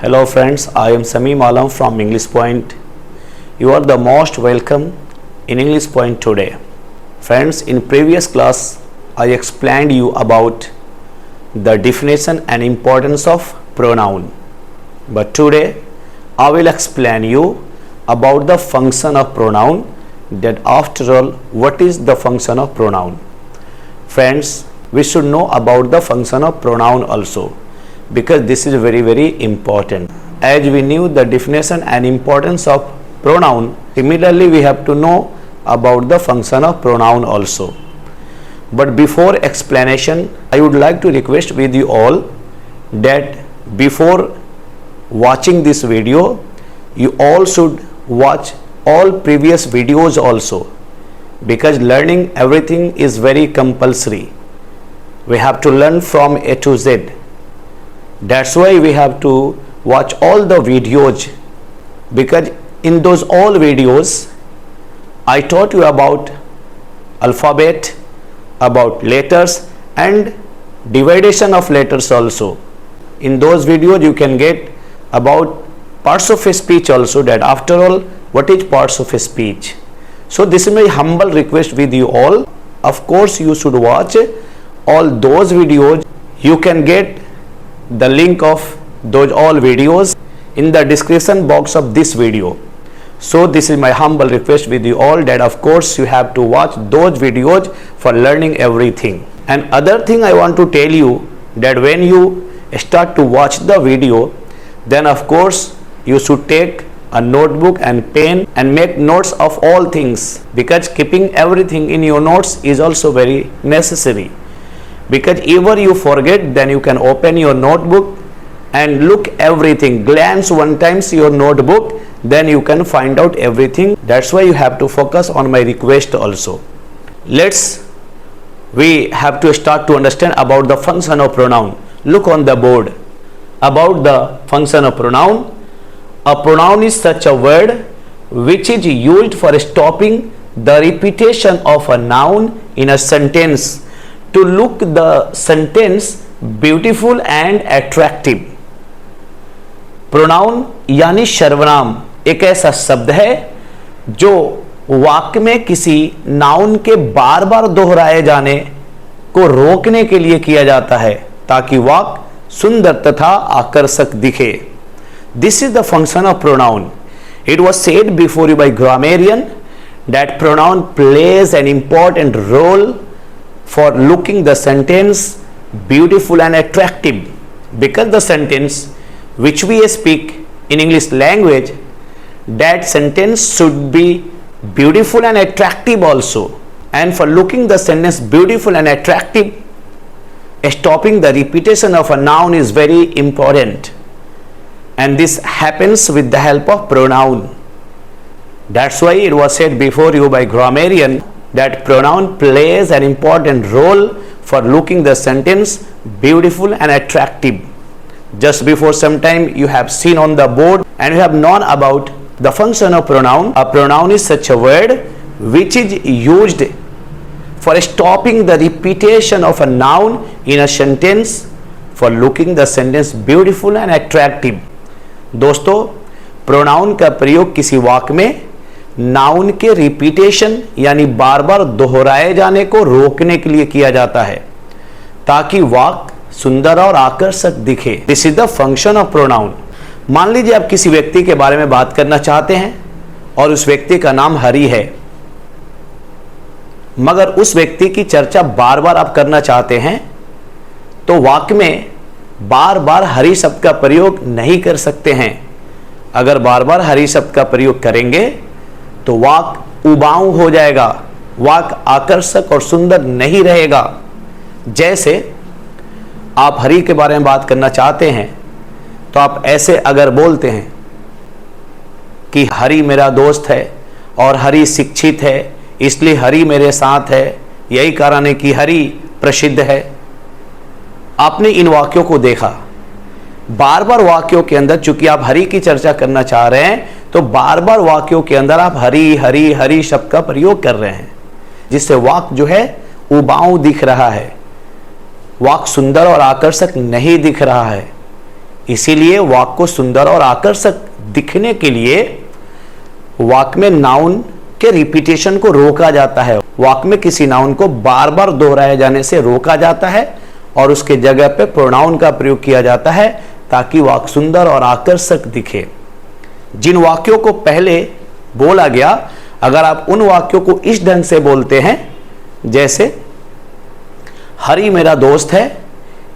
Hello friends, I am Samim Alam from English Point. You are the most welcome in English Point today. Friends, in previous class I explained you about the definition and importance of pronoun. But today I will explain you about the function of pronoun, that after all what is the function of pronoun. Friends, we should know about the function of pronoun also, because this is very important. As we knew the definition and importance of pronoun, similarly we have to know about the function of pronoun also. But before explanation, I would like to request with you all that before watching this video, you all should watch all previous videos also, because learning everything is very compulsory. We have to learn from A to Z. That's why we have to watch all the videos, because in those all videos I taught you about alphabet, about letters and division of letters also. In those videos you can get about parts of a speech also, that after all what is parts of a speech. So this is my humble request with you all. Of course you should watch all those videos. You can get the link of those all videos in the description box of this video. So this is my humble request with you all, that of course you have to watch those videos for learning everything. And other thing I want to tell you, that when you start to watch the video, then of course you should take a notebook and pen and make notes of all things, because keeping everything in your notes is also very necessary. Because if you forget, then you can open your notebook and look everything, glance one times your notebook, then you can find out everything. That's why you have to focus on my request also. We have to start to understand about the function of pronoun. Look on the board about the function of pronoun. A pronoun is such a word which is used for stopping the repetition of a noun in a sentence to look the sentence beautiful and attractive. Pronoun यानी सर्वनाम एक ऐसा शब्द है जो वाक्य में किसी नाउन के बार बार दोहराए जाने को रोकने के लिए किया जाता है, ताकि वाक्य सुंदर तथा आकर्षक दिखे. This is the function of pronoun. It was said before you by grammarian that pronoun plays an important role for looking the sentence beautiful and attractive, because the sentence which we speak in English language, that sentence should be beautiful and attractive also. And for looking the sentence beautiful and attractive, stopping the repetition of a noun is very important, and this happens with the help of pronoun. That's why it was said before you by grammarian that pronoun plays an important role for looking the sentence beautiful and attractive. Just before some time you have seen on the board and you have known about the function of pronoun. A pronoun is such a word which is used for stopping the repetition of a noun in a sentence for looking the sentence beautiful and attractive. दोस्तों, pronoun का प्रयोग किसी वाक्य में noun के repetition यानी बार बार दोहराए जाने को रोकने के लिए किया जाता है, ताकि वाक्य सुंदर और आकर्षक दिखे. This is the function of pronoun. मान लीजिए आप किसी व्यक्ति के बारे में बात करना चाहते हैं और उस व्यक्ति का नाम हरि है, मगर उस व्यक्ति की चर्चा बार बार आप करना चाहते हैं, तो वाक्य में बार बार हरि शब्द का प्रयोग नहीं कर सकते हैं. अगर बार बार हरि शब्द का प्रयोग करेंगे तो वाक्य उबाऊ हो जाएगा, वाक्य आकर्षक और सुंदर नहीं रहेगा. जैसे आप हरि के बारे में बात करना चाहते हैं तो आप ऐसे अगर बोलते हैं कि हरि मेरा दोस्त है और हरि शिक्षित है, इसलिए हरि मेरे साथ है, यही कारण है कि हरि प्रसिद्ध है. आपने इन वाक्यों को देखा, बार बार वाक्यों के अंदर चूंकि आप हरि की चर्चा करना चाह रहे हैं, तो बार बार वाक्यों के अंदर आप हरि हरि हरि शब्द का प्रयोग कर रहे हैं, जिससे वाक्य जो है उबाऊ दिख रहा है, वाक्य सुंदर और आकर्षक नहीं दिख रहा है. इसीलिए वाक्य को सुंदर और आकर्षक दिखने के लिए वाक्य में नाउन के रिपीटेशन को रोका जाता है। वाक्य में किसी नाउन को बार बार दोहराए जाने से रोका जाता है और उसके जगह पे प्रोनाउन का प्रयोग किया जाता है ताकि वाक्य सुंदर और आकर्षक दिखे। जिन वाक्यों को पहले बोला गया, अगर आप उन वाक्यों को इस ढंग से बोलते हैं जैसे हरि मेरा दोस्त है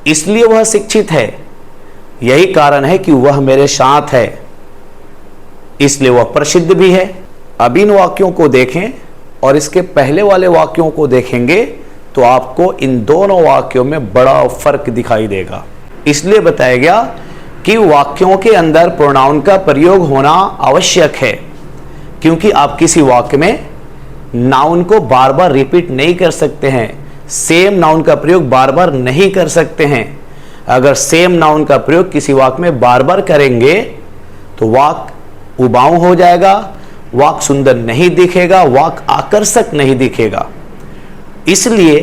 इसलिए वह शिक्षित है, यही कारण है कि वह मेरे साथ है इसलिए वह प्रसिद्ध भी है। अब इन वाक्यों को देखें और इसके पहले वाले वाक्यों को देखेंगे तो आपको इन दोनों वाक्यों में बड़ा फर्क दिखाई देगा। इसलिए बताया गया कि वाक्यों के अंदर प्रोनाउन का प्रयोग होना आवश्यक है, क्योंकि आप किसी वाक्य में नाउन को बार बार रिपीट नहीं कर सकते हैं, सेम नाउन का प्रयोग बार बार नहीं कर सकते हैं। अगर सेम नाउन का प्रयोग किसी वाक्य में बार बार करेंगे तो वाक्य उबाऊ हो जाएगा, वाक्य सुंदर नहीं दिखेगा, वाक्य आकर्षक नहीं दिखेगा। इसलिए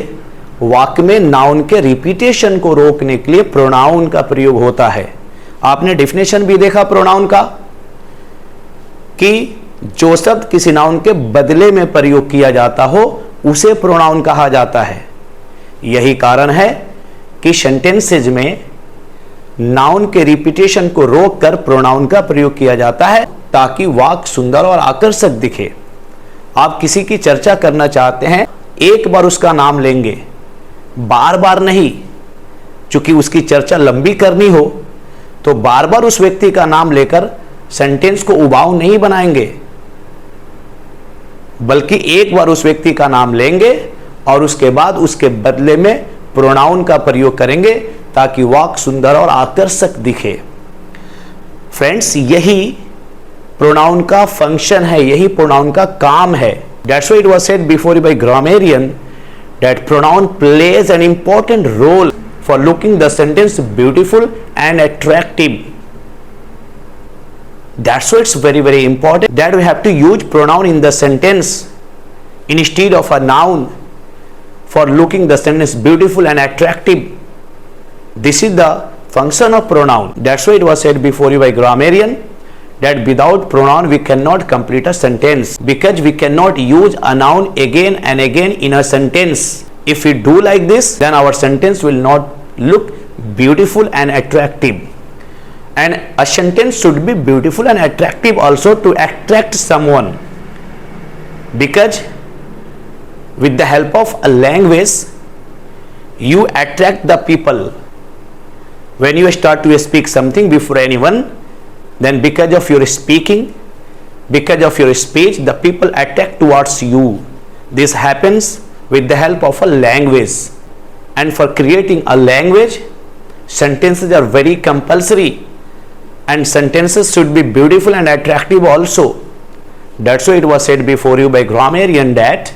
वाक्य में नाउन के रिपीटेशन को रोकने के लिए प्रोनाउन का प्रयोग होता है। आपने डेफिनेशन भी देखा प्रोनाउन का कि जो शब्द किसी नाउन के बदले में प्रयोग किया जाता हो उसे प्रोनाउन कहा जाता है। यही कारण है कि सेंटेंसेज में नाउन के रिपीटेशन को रोककर प्रोनाउन का प्रयोग किया जाता है ताकि वाक्य सुंदर और आकर्षक दिखे। आप किसी की चर्चा करना चाहते हैं, एक बार उसका नाम लेंगे, बार बार नहीं। चूंकि उसकी चर्चा लंबी करनी हो तो बार बार उस व्यक्ति का नाम लेकर सेंटेंस को उबाऊ नहीं बनाएंगे, बल्कि एक बार उस व्यक्ति का नाम लेंगे और उसके बाद उसके बदले में प्रोनाउन का प्रयोग करेंगे ताकि वाक्य सुंदर और आकर्षक दिखे। फ्रेंड्स, यही प्रोनाउन का फंक्शन है, यही प्रोनाउन का काम है। That's why it was said before by grammarian that pronoun plays an important role for looking the sentence beautiful and attractive. That's why it's very, very important that we have to use pronoun in the sentence instead of a noun for looking the sentence beautiful and attractive. This is the function of pronoun. That's why it was said before you by grammarian that without pronoun we cannot complete a sentence, because we cannot use a noun again and again in a sentence. If we do like this, then our sentence will not look beautiful and attractive. And a sentence should be beautiful and attractive also to attract someone, because with the help of a language you attract the people. When you start to speak something before anyone, then because of your speaking, because of your speech, the people attract towards you. This happens with the help of a language. And for creating a language, sentences are very compulsory, and sentences should be beautiful and attractive also. That's why it was said before you by grammarian that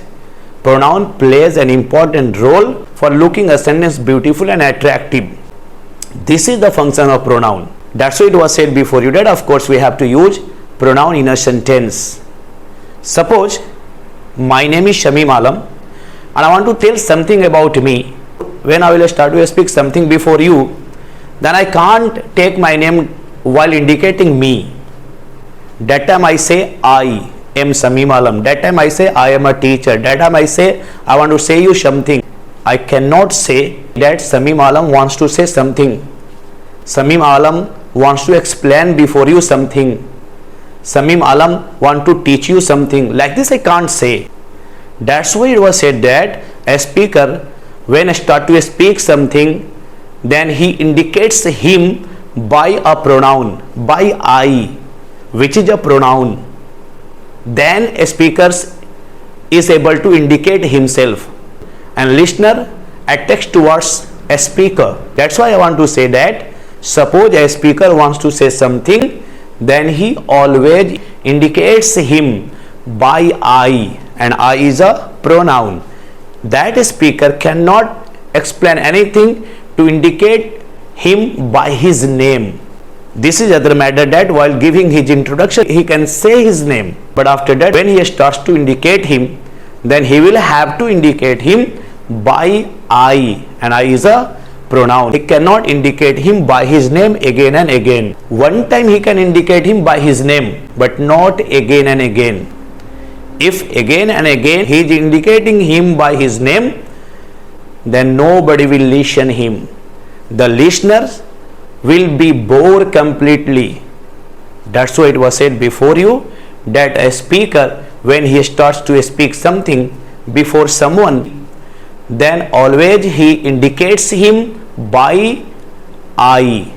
pronoun plays an important role for looking a sentence beautiful and attractive. This is the function of pronoun. That's why it was said before you that of course we have to use pronoun in a sentence. Suppose my name is Shamim Alam and I want to tell something about me. When I will start to speak something before you, then I can't take my name while indicating me. That time I say I am Shamim Alam. That time I say I am a teacher. That time I say I want to say you something. I cannot say that Shamim Alam wants to say something. Shamim Alam wants to explain before you something. Shamim Alam want to teach you something. Like this I can't say. That's why it was said that a speaker, when start to speak something, then he indicates him by a pronoun, by I, which is a pronoun. Then a speaker is able to indicate himself, and listener attacks towards a speaker. That's why I want to say that suppose a speaker wants to say something, then he always indicates him by I, and I is a pronoun. That speaker cannot explain anything to indicate him by his name. This is other matter that while giving his introduction he can say his name, but after that when he starts to indicate him, then he will have to indicate him by I, and I is a pronoun. He cannot indicate him by his name again and again. One time he can indicate him by his name, but not again and again. If again and again he is indicating him by his name, then nobody will listen him. The listeners will be bored completely. That's why it was said before you that a speaker, when he starts to speak something before someone, then always he indicates him by I,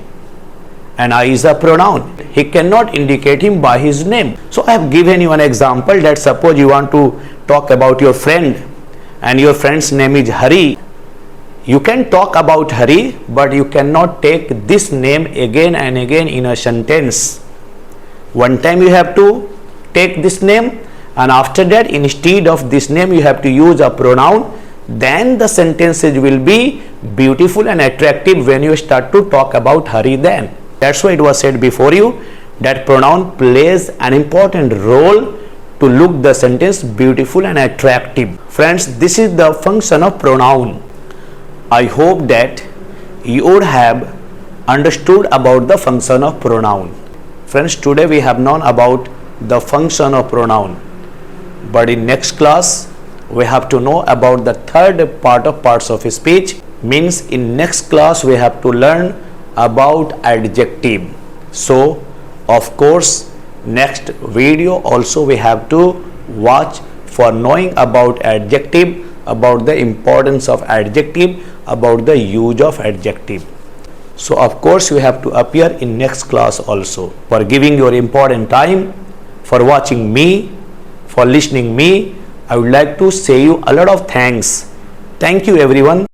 and I is a pronoun. He cannot indicate him by his name. So I have given you an example that suppose you want to talk about your friend and your friend's name is Hari. You can talk about Hari, but you cannot take this name again and again in a sentence. One time you have to take this name, and after that instead of this name you have to use a pronoun. Then the sentences will be beautiful and attractive when you start to talk about Hari then. That's why it was said before you that pronoun plays an important role to look the sentence beautiful and attractive. Friends, this is the function of pronoun. I hope that you would have understood about the function of pronoun. Friends, today we have known about the function of pronoun. But in next class, we have to know about the third part of parts of speech. Means in next class, we have to learn about adjective. So, of course, next video also we have to watch for knowing about adjective, about the importance of adjective, about the use of adjective. So of course you have to appear in next class also. For giving your important time, for watching me, for listening me, I would like to say you a lot of thanks. Thank you everyone.